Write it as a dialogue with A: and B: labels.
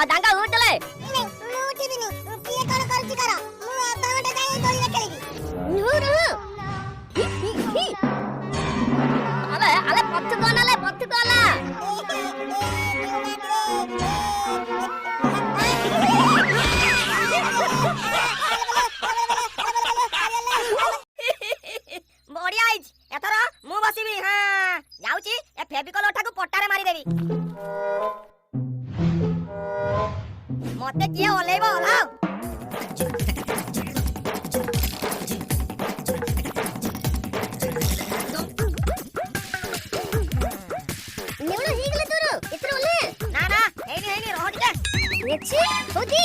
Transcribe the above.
A: डांगा उठले
B: नहीं मु उठिबिनी किए कोन करछि कर मु अधा घंटा जाई दोली रे खेलिबी
A: नुरु अले अले पत्थु कोनाले बढ़िया आइज एथर मु बसिबी हां जाउची ए फेविकॉल ओठाकू पट्टारे मारी देबी मते किए ओलेबो ओलाओ नेउला हिगले तोरो इतरो ओले ना ना हेनी हेनी रह दिके एछि होदी